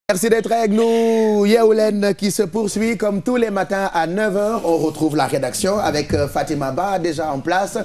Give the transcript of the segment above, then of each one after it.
Merci d'être avec nous. Yeewu Leen qui se poursuit comme tous les matins à 9h. On retrouve la rédaction avec Fatima Ba déjà en place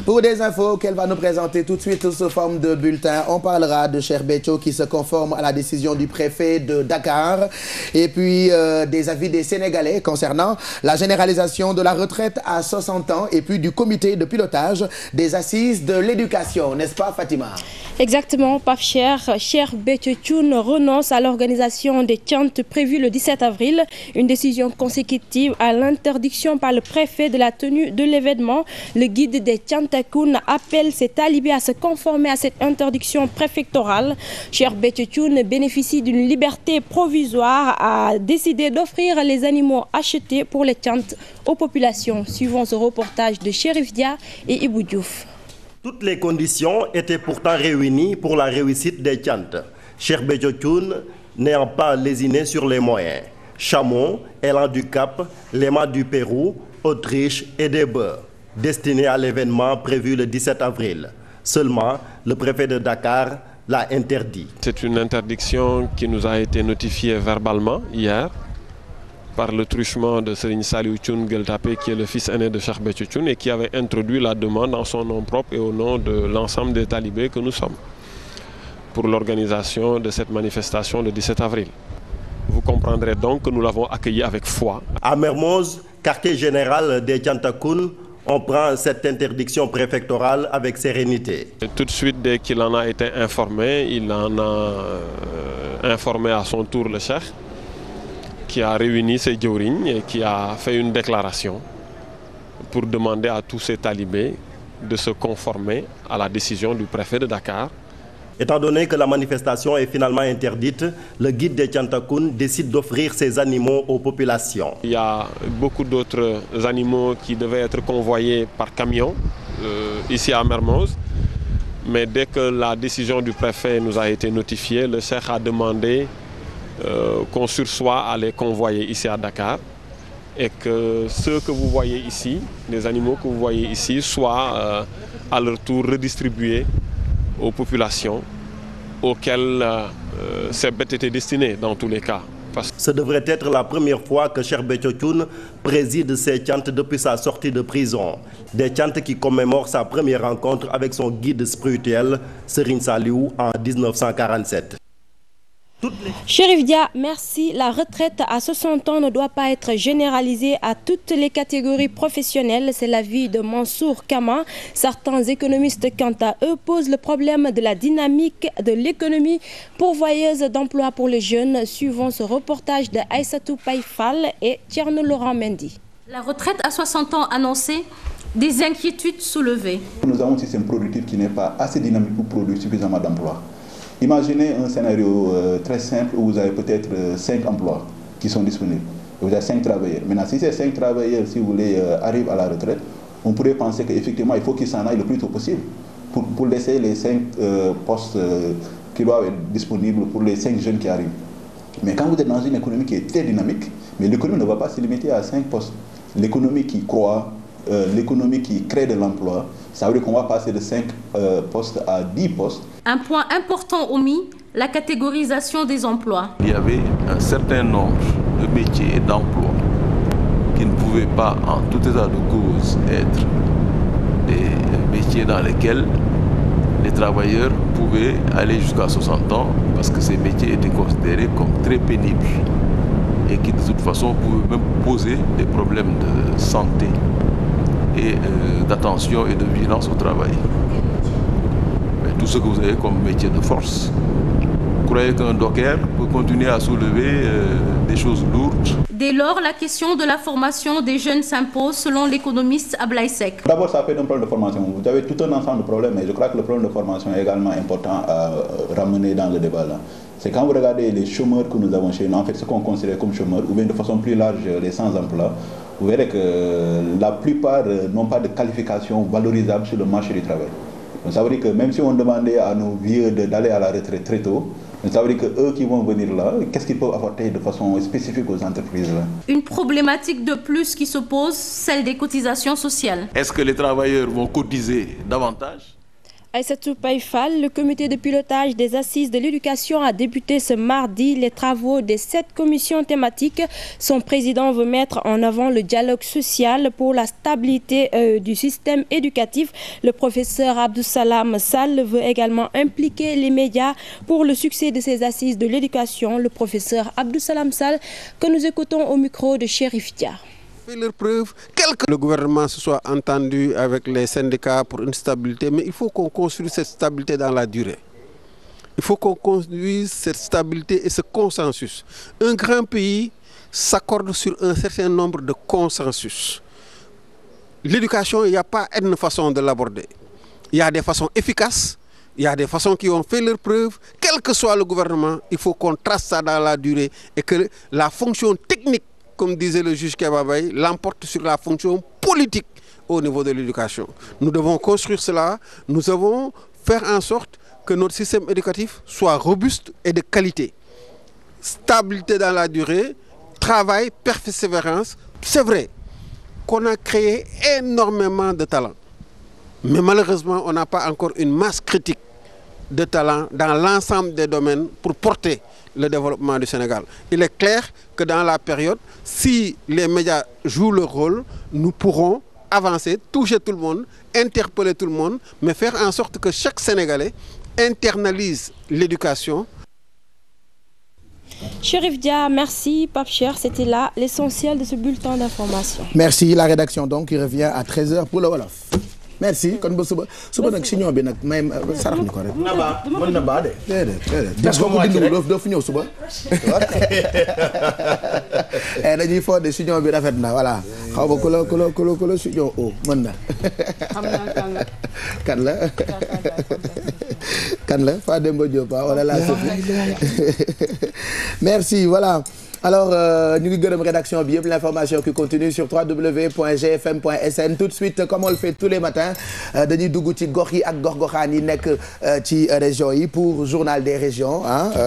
pour des infos qu'elle va nous présenter tout de suite sous forme de bulletin. On parlera de Cheikh Béthio qui se conforme à la décision du préfet de Dakar et puis des avis des Sénégalais concernant la généralisation de la retraite à 60 ans et puis du comité de pilotage des assises de l'éducation, n'est-ce pas Fatima? Exactement, Pape Cheikh Béthio Thioune renonce à l'organisation des chants prévues le 17 avril, une décision consécutive à l'interdiction par le préfet de la tenue de l'événement. Le guide des Thiantakoun appelle ses talibés à se conformer à cette interdiction préfectorale. Cheikh Béthio Thioune bénéficie d'une liberté provisoire à décider d'offrir les animaux achetés pour les chants aux populations. Suivant ce reportage de Chérif Dia et Ibou Diouf. Toutes les conditions étaient pourtant réunies pour la réussite des chants. Cheikh Béthio Thioune n'ayant pas lésiné sur les moyens. Chameaux, élans du Cap, lémas du Pérou, Autriche et des bœufs, destinés à l'événement prévu le 17 avril. Seulement, le préfet de Dakar l'a interdit. C'est une interdiction qui nous a été notifiée verbalement hier par le truchement de Serigne Saliou Thioune Gueule Tapée, qui est le fils aîné de Cheikh Béthio Thioune et qui avait introduit la demande en son nom propre et au nom de l'ensemble des talibés que nous sommes, pour l'organisation de cette manifestation le 17 avril. Vous comprendrez donc que nous l'avons accueilli avec foi. À Mermoz, quartier général des Thiantakoun, on prend cette interdiction préfectorale avec sérénité. Et tout de suite, dès qu'il en a été informé, il en a informé à son tour le Cheikh, qui a réuni ses djawriñ et qui a fait une déclaration pour demander à tous ces talibés de se conformer à la décision du préfet de Dakar. Étant donné que la manifestation est finalement interdite, le guide des Thiantakoun décide d'offrir ses animaux aux populations. Il y a beaucoup d'autres animaux qui devaient être convoyés par camion ici à Mermoz. Mais dès que la décision du préfet nous a été notifiée, le Cheikh a demandé qu'on sursoit à les convoyer ici à Dakar et que ceux que vous voyez ici, les animaux que vous voyez ici, soient à leur tour redistribués aux populations auxquelles ces bêtes étaient destinées dans tous les cas. Ce devrait être la première fois que Cheikh Béthio Thioune préside ces chants depuis sa sortie de prison. Des chants qui commémorent sa première rencontre avec son guide spirituel, Serigne Saliou, en 1947. Chérif Dia, merci. La retraite à 60 ans ne doit pas être généralisée à toutes les catégories professionnelles. C'est l'avis de Mansour Kama. Certains économistes, quant à eux, posent le problème de la dynamique de l'économie pourvoyeuse d'emplois pour les jeunes, suivant ce reportage de Aïssatou Païfal et Thierno Laurent Mendy. La retraite à 60 ans annoncée, des inquiétudes soulevées. Nous avons un système productif qui n'est pas assez dynamique pour produire suffisamment d'emplois. Imaginez un scénario très simple où vous avez peut-être 5 emplois qui sont disponibles. Vous avez 5 travailleurs. Maintenant, si ces 5 travailleurs, si vous voulez, arrivent à la retraite, on pourrait penser qu'effectivement, il faut qu'ils s'en aillent le plus tôt possible pour laisser les 5 postes qui doivent être disponibles pour les 5 jeunes qui arrivent. Mais quand vous êtes dans une économie qui est très dynamique, mais l'économie ne va pas se limiter à 5 postes. L'économie qui croît, l'économie qui crée de l'emploi, ça veut dire qu'on va passer de 5 postes à 10 postes. Un point important omis, la catégorisation des emplois. Il y avait un certain nombre de métiers et d'emplois qui ne pouvaient pas, en tout état de cause, être des métiers dans lesquels les travailleurs pouvaient aller jusqu'à 60 ans parce que ces métiers étaient considérés comme très pénibles et qui de toute façon pouvaient même poser des problèmes de santé et d'attention et de vigilance au travail. Mais tout ce que vous avez comme métier de force, vous croyez qu'un docker peut continuer à soulever des choses lourdes? Dès lors, la question de la formation des jeunes s'impose selon l'économiste Ablaye Seck. D'abord, ça fait un problème de formation. Vous avez tout un ensemble de problèmes, mais je crois que le problème de formation est également important à ramener dans le débat là. C'est quand vous regardez les chômeurs que nous avons chez nous, en fait ce qu'on considère comme chômeurs, ou bien de façon plus large les sans-emploi, vous verrez que la plupart n'ont pas de qualification valorisable sur le marché du travail. Donc ça veut dire que même si on demandait à nos vieux d'aller à la retraite très tôt, ça veut dire qu'eux qui vont venir là, qu'est-ce qu'ils peuvent apporter de façon spécifique aux entreprises là? Une problématique de plus qui se pose, celle des cotisations sociales. Est-ce que les travailleurs vont cotiser davantage? Aïssatou Paye Fall, le comité de pilotage des assises de l'éducation a débuté ce mardi les travaux des 7 commissions thématiques. Son président veut mettre en avant le dialogue social pour la stabilité du système éducatif. Le professeur Abdou Salam Sall veut également impliquer les médias pour le succès de ces assises de l'éducation. Le professeur Abdou Salam Sall que nous écoutons au micro de Chérif Dia. Fait leur preuve, que le gouvernement se soit entendu avec les syndicats pour une stabilité, mais il faut qu'on construise cette stabilité dans la durée. Il faut qu'on construise cette stabilité et ce consensus. Un grand pays s'accorde sur un certain nombre de consensus. L'éducation, il n'y a pas une façon de l'aborder. Il y a des façons efficaces, il y a des façons qui ont fait leur preuve. Quel que soit le gouvernement, il faut qu'on trace ça dans la durée et que la fonction technique, comme disait le juge Kebabaye, l'emporte sur la fonction politique au niveau de l'éducation. Nous devons construire cela, nous devons faire en sorte que notre système éducatif soit robuste et de qualité. Stabilité dans la durée, travail, persévérance. C'est vrai qu'on a créé énormément de talents, mais malheureusement on n'a pas encore une masse critique de talents dans l'ensemble des domaines pour porter le développement du Sénégal. Il est clair que dans la période, si les médias jouent leur rôle, nous pourrons avancer, toucher tout le monde, interpeller tout le monde, mais faire en sorte que chaque Sénégalais internalise l'éducation. Chérif Dia, merci. Pape Cheikh, c'était là l'essentiel de ce bulletin d'information. Merci. La rédaction donc qui revient à 13h pour le Wolof. Merci kon ba suba nag si ñoom bi nag may sarax ñu ko rek. mën na baa de. déedéet parce que ko dindu doo fi ñëw suba. dañuy foo de si ñoom bi rafet na voilà xaw ma ku la si ñoom o mën na. kan la Fa Demba Diop wala la merci voilà. Alors ñu ngi gërëm rédaction bi yëpp l'information qui continue sur www.gfm.sn tout de suite comme on le fait tous les matins dañuy dugg ci gox yi ak gox-goxaan yi nekk ci région yi pour journal des régions